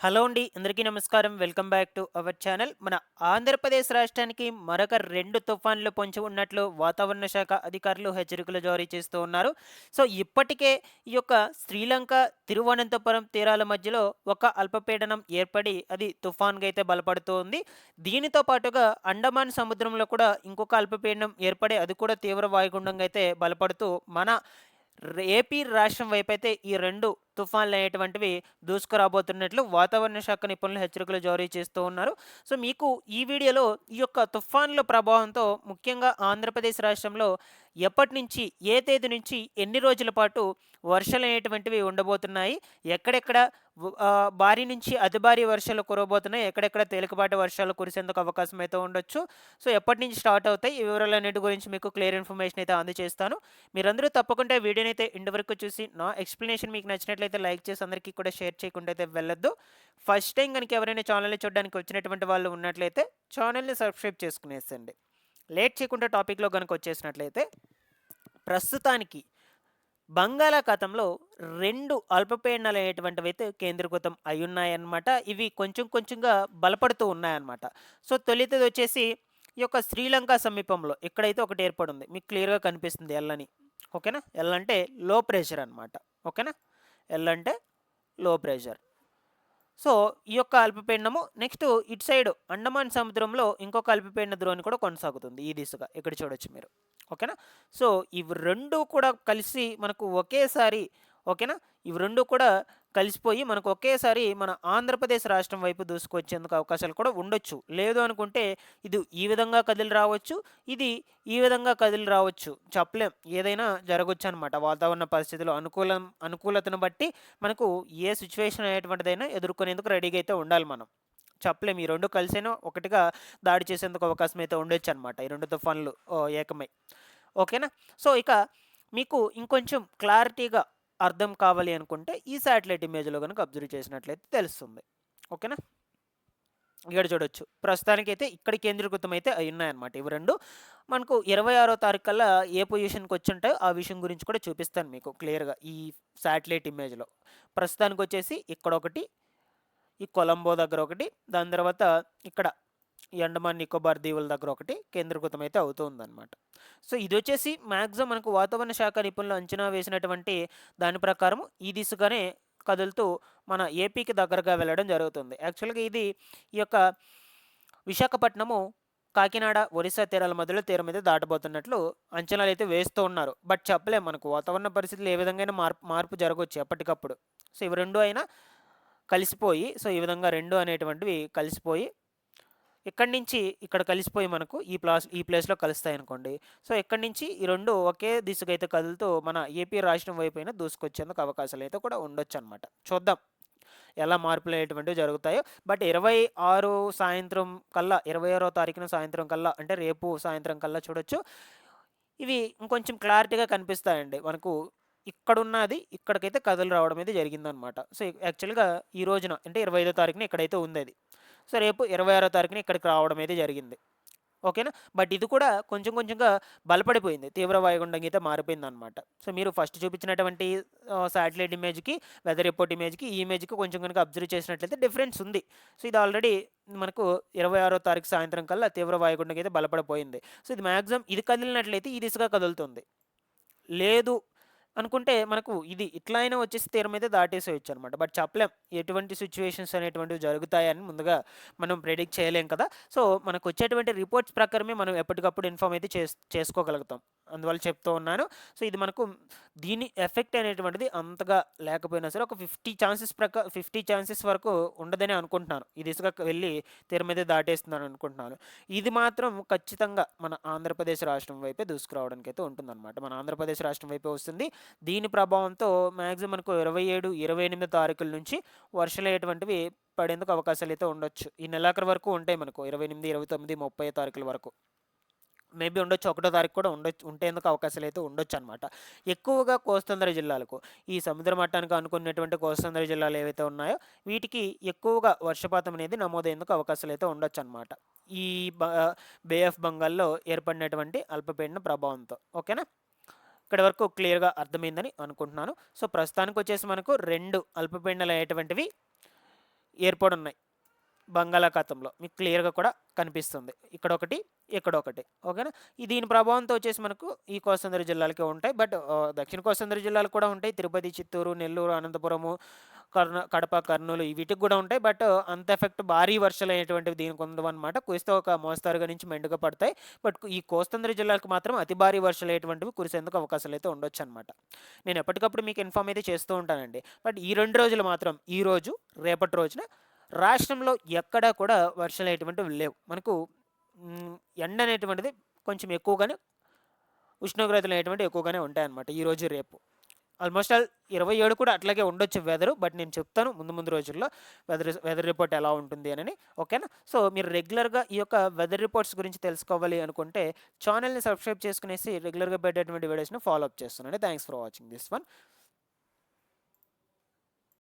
Hello అండి. అందరికీ నమస్కారం. Welcome back to our channel. మన ఆంధ్రప్రదేశ్ రాష్ట్రానికి మరొక 2 తుఫాన్లు పొంచి ఉన్నట్లు వాతావరణ శాఖ అధికారులు హెచ్చరికలు జారీ చేస్తూ ఉన్నారు. సో, ఇప్పటికే ఈ యొక్క శ్రీలంక, తిరువనంతపురం తీరాల మధ్యలో ఒక అల్పపీడనం ఏర్పడి అది తుఫాన్‌గా అయితే బలపడుతూ ఉంది. దీనితో పాటుగా అండమాన్ సముద్రంలో కూడా ఇంకొక అల్పపీడనం ఏర్పడి అది కూడా తీవ్ర వాయుగుండంగా అయితే బలపడుతూ మన ఏపీ రాష్ట్రం వైపైతే ఈ 2 తుఫాన్లనేటువంటివి దూసుకురాబోతున్నట్లు వాతావరణ శాఖ నిపుణులు హెచ్చరికలు జారీ చేస్తూ ఉన్నారు. సో, మీకు ఈ వీడియోలో ఈ యొక్క తుఫాన్ల ప్రభావంతో ముఖ్యంగా ఆంధ్రప్రదేశ్ రాష్ట్రంలో ఎప్పటినుంచి, ఏ తేదీ నుంచి, ఎన్ని రోజుల పాటు వర్షాలనేటువంటివి ఉండబోతున్నాయి, ఎక్కడెక్కడ భారీ నుంచి అతి భారీ వర్షాలు కురవబోతున్నాయి, ఎక్కడెక్కడ తేలికపాటి వర్షాలు కురిసేందుకు అవకాశం అయితే ఉండొచ్చు. సో, ఎప్పటినుంచి స్టార్ట్ అవుతాయి, ఈ వివరాలన్నిటి గురించి మీకు క్లియర్ ఇన్ఫర్మేషన్ అయితే అందజేస్తాను. మీరందరూ తప్పకుండా వీడియోని అయితే ఎండ్ వరకు చూసి నా ఎక్స్‌ప్లనేషన్ మీకు నచ్చినట్లయితే లైక్ చేసి అందరికీ కూడా షేర్ చేయకుండా అయితే వెళ్ళొద్దు. ఫస్ట్ టైం గనుక ఎవరైనా ఛానల్‌ని చూడడానికి వచ్చినటువంటి వాళ్ళు ఉన్నట్లయితే ఛానల్‌ని సబ్స్క్రైబ్ చేసుకునేసేయండి. లేట్ చేయకుండా టాపిక్‌లో గనుక వచ్చేసినట్లయితే ప్రస్తుతానికి బంగాళాఖాతంలో 2 అల్పపీడనాలనేటువంటివైతే కేంద్రీకృతం అయ్యున్నాయన్నమాట. ఇవి కొంచెం కొంచెంగా బలపడుతూ ఉన్నాయన్నమాట. సో, తొలితదొచ్చేసి ఈ యొక్క శ్రీలంక సమీపంలో ఇక్కడైతే ఒకటి ఏర్పడుంది. మీకు క్లియర్‌గా కనిపిస్తుంది ఎల్ అని. ఓకేనా? ఎల్ అంటే లో ప్రెషర్ అనమాట. ఓకేనా? ఎల్ అంటే లో ప్రెషర్. సో, ఈ యొక్క అల్పపీడనము నెక్స్ట్ ఇటు సైడ్ అండమాన్ సముద్రంలో ఇంకొక అల్పపీడన ద్రోణి కూడా కొనసాగుతుంది ఈ దిశగా. ఇక్కడ చూడొచ్చు మీరు. ఓకేనా? సో, ఇవి 2 కూడా కలిసి మనకు ఒకేసారి ఓకేనా? ఇవి 2 కూడా కలిసిపోయి మనకు ఒకేసారి మన ఆంధ్రప్రదేశ్ రాష్ట్రం వైపు దూసుకొచ్చేందుకు అవకాశాలు కూడా ఉండొచ్చు. లేదు అనుకుంటే ఇది ఈ విధంగా కదిలి రావచ్చు. ఇది ఈ విధంగా కదిలి రావచ్చు. చెప్పలేం. ఏదైనా జరగొచ్చనమాట. వాతావరణ పరిస్థితులు అనుకూలతను బట్టి మనకు ఏ సిచ్యువేషన్ అనేటువంటిదైనా ఎదుర్కొనేందుకు రెడీగా అయితే ఉండాలి మనం. చెప్పలేం. ఈ 2 కలిసేనో ఒకటిగా దాడి చేసేందుకు అవకాశం అయితే ఉండొచ్చనమాట. ఈ 2 తుఫాన్లు ఏకమై. ఓకేనా? సో, ఇక మీకు ఇంకొంచెం క్లారిటీగా అర్థం కావాలి అనుకుంటే ఈ శాటిలైట్ ఇమేజ్‌లో గనుక అబ్జర్వ్ చేసినట్లయితే తెలుస్తుంది. ఓకేనా? ఇక్కడ చూడొచ్చు. ప్రస్తుతానికైతే ఇక్కడ కేంద్రీకృతం అయితే అయ్యున్నాయన్నమాట ఇవి 2. మనకు 26వ తారీఖు కల్లా ఏ పొజిషన్‌కొచ్చుంటాయో ఆ విషయం గురించి కూడా చూపిస్తాను మీకు క్లియర్‌గా ఈ శాటిలైట్ ఇమేజ్‌లో. ప్రస్తుతానికొచ్చేసి ఇక్కడొకటి, ఈ కొలంబో దగ్గర ఒకటి, దాని తర్వాత ఇక్కడ ఈ అండమాన్ నికోబార్ దీవుల దగ్గర ఒకటి కేంద్రీకృతం అయితే అవుతుందన్నమాట. సో, ఇదొచ్చేసి మాక్సిమం మనకు వాతావరణ శాఖ నిపుణులు అంచనా వేసినటువంటి దాని ప్రకారం ఈ దిశగానే కదులుతూ మన ఏపీకి దగ్గరగా వెళ్ళడం జరుగుతుంది. యాక్చువల్‌గా ఇది ఈ యొక్క విశాఖపట్నము, కాకినాడ, ఒరిస్సా తీరాల మధ్యలో తీరం మీద దాటబోతున్నట్లు అంచనాలైతే వేస్తూ ఉన్నారు. బట్ చెప్పలేం మనకు వాతావరణ పరిస్థితులు ఏ విధంగానైనా మార్పు జరగొచ్చు ఎప్పటికప్పుడు. సో, ఇవి 2 అయినా కలిసిపోయి సో, ఈ విధంగా 2 అనేటువంటివి కలిసిపోయి ఇక్కడి నుంచి ఇక్కడ కలిసిపోయి మనకు ఈ ప్లేస్‌లో కలుస్తాయనుకోండి. సో, ఇక్కడి నుంచి ఈ 2 ఒకే దిశగా అయితే కదులుతూ మన ఏపీ రాష్ట్రం వైపైన దూసుకొచ్చేందుకు అవకాశాలైతే కూడా ఉండొచ్చనమాట. చూద్దాం. ఎలా మార్పులనేటువంటివి జరుగుతాయో. బట్ 26 సాయంత్రం కల్లా 26వ తారీఖున సాయంత్రం కల్లా అంటే రేపు సాయంత్రం కల్లా చూడొచ్చు. ఇవి ఇంకొంచెం క్లారిటీగా కనిపిస్తాయండి. మనకు ఇక్కడున్నది ఇక్కడికైతే కథలు రావడం అయితే జరిగిందనమాట. సో, యాక్చువల్‌గా ఈ రోజున అంటే 25వ తారీఖున ఇక్కడైతే ఉందది. సో, రేపు 26వ తారీఖున ఇక్కడికి రావడం అయితే జరిగింది. ఓకేనా? బట్ ఇది కూడా కొంచెం కొంచెంగా బలపడిపోయింది. తీవ్ర వాయుగుండంగా అయితే మారిపోయిందనమాట. సో, మీరు ఫస్ట్ చూపించినటువంటి శాటిలైట్ ఇమేజ్‌కి, వెదర్ రిపోర్ట్ ఇమేజ్‌కి, ఈ ఇమేజ్‌కి కొంచెం గనుక అబ్జర్వ్ చేసినట్లయితే డిఫరెన్స్ ఉంది. సో, ఇది ఆల్రెడీ మనకు 26వ తారీఖు సాయంత్రం కల్లా తీవ్ర వాయుగుండంగా అయితే బలపడిపోయింది. సో, ఇది మాక్సిమం ఇది కదిలినట్లయితే ఈ దిశగా కదులుతుంది. లేదు అనుకుంటే మనకు ఇది ఇట్లా అయినా వచ్చేసి తీరం అయితే దాటేసేయొచ్చనమాట. బట్ చెప్పలేం. ఎటువంటి సిట్యుయేషన్స్ అనేటువంటివి జరుగుతాయని ముందుగా మనం ప్రెడిక్ట్ చేయలేం కదా! సో, మనకొచ్చేటువంటి రిపోర్ట్స్ ప్రకారమే మనం ఎప్పటికప్పుడు ఇన్ఫార్మ్ అయితే చేసుకోగలుగుతాం. అందువల్ల చెప్తూ ఉన్నాను. సో, ఇది మనకు దీని ఎఫెక్ట్ అనేటువంటిది అంతగా లేకపోయినా సరే ఒక 50 ఛాన్సెస్ వరకు ఉండదనే అనుకుంటున్నాను. ఈ దిశగా వెళ్ళి తీరం అయితే దాటేస్తుందని అనుకుంటున్నాను. ఇది మాత్రం ఖచ్చితంగా మన ఆంధ్రప్రదేశ్ రాష్ట్రం వైపే దూసుకురావడానికైతే ఉంటుందన్నమాట. మన ఆంధ్రప్రదేశ్ రాష్ట్రం వైపే వస్తుంది. దీని ప్రభావంతో మాక్సిమం మనకు 27, 28 తారీఖుల నుంచి వర్షాలయ్యేటువంటివి పడేందుకు అవకాశాలైతే ఉండొచ్చు. ఈ నెలాఖరు వరకు ఉంటాయి మనకు 28, 29, 30 తారీఖుల వరకు. మేబీ ఉండొచ్చు. 1 తారీఖు కూడా ఉండేందుకు అవకాశాలైతే ఉండొచ్చనమాట. ఎక్కువగా కోస్తాంధ్ర జిల్లాలకు, ఈ సముద్ర మట్టానికి ఆనుకున్నటువంటి కోస్తాంధ్ర జిల్లాలు ఏవైతే ఉన్నాయో వీటికి ఎక్కువగా వర్షపాతం అనేది నమోదయ్యేందుకు అవకాశాలైతే ఉండొచ్చనమాట. ఈ బ బే ఆఫ్ బెంగాల్‌లో ఏర్పడినటువంటి అల్పపీడన ప్రభావంతో. ఓకేనా? ఇక్కడి వరకు క్లియర్‌గా అర్థమైందని అనుకుంటున్నాను. సో, ప్రస్తుతానికొచ్చేసి మనకు 2 అల్పపీడనాలు అయ్యేటువంటివి ఏర్పడున్నాయి బంగాళాఖాతంలో. మీకు క్లియర్‌గా కూడా కనిపిస్తుంది. ఇక్కడొకటి, ఇక్కడొకటి. ఓకేనా? దీని ప్రభావంతో వచ్చేసి మనకు ఈ కోస్తాంధ్ర జిల్లాలకే ఉంటాయి. బట్ దక్షిణ కోస్తాంధ్ర జిల్లాలు కూడా ఉంటాయి. తిరుపతి, చిత్తూరు, నెల్లూరు, అనంతపురము, కడప, కర్నూలు వీటికి కూడా ఉంటాయి. బట్ అంత ఎఫెక్ట్ భారీ వర్షాలు అనేటువంటివి దీనికి ఉండవన్నమాట. కురిస్తే ఒక మోస్తరుగా నుంచి మెండుగా పడతాయి. బట్ ఈ కోస్తాంధ్ర జిల్లాలకు మాత్రం అతి భారీ వర్షాలు అనేటువంటివి కురిసేందుకు అవకాశాలు అయితే ఉండొచ్చనమాట. నేను ఎప్పటికప్పుడు మీకు ఇన్ఫార్మ్ అయితే చేస్తూ ఉంటానండి. బట్ ఈ 2 రోజులు మాత్రం ఈరోజు, రేపటి రోజున రాష్ట్రంలో ఎక్కడా కూడా వర్షాలు అనేటువంటివి లేవు. మనకు ఎండ అనేటువంటిది కొంచెం ఎక్కువగానే, ఉష్ణోగ్రతలు అనేటువంటివి ఎక్కువగానే ఉంటాయన్నమాట ఈరోజు, రేపు. ఆల్మోస్ట్ ఆల్ 27 కూడా అట్లాగే ఉండొచ్చు వెదరు. బట్ నేను చెప్తాను ముందు ముందు రోజుల్లో వెదర్ రిపోర్ట్ ఎలా ఉంటుంది అని. ఓకేనా? సో మీరు రెగ్యులర్గా ఈ యొక్క వెదర్ రిపోర్ట్స్ గురించి తెలుసుకోవాలి అనుకుంటే ఛానల్ని సబ్స్క్రైబ్ చేసుకునేసి రెగ్యులర్గా పెట్టేటువంటి వీడియోస్ని ఫాలో అప్ చేస్తున్నాను. Thanks for watching this one.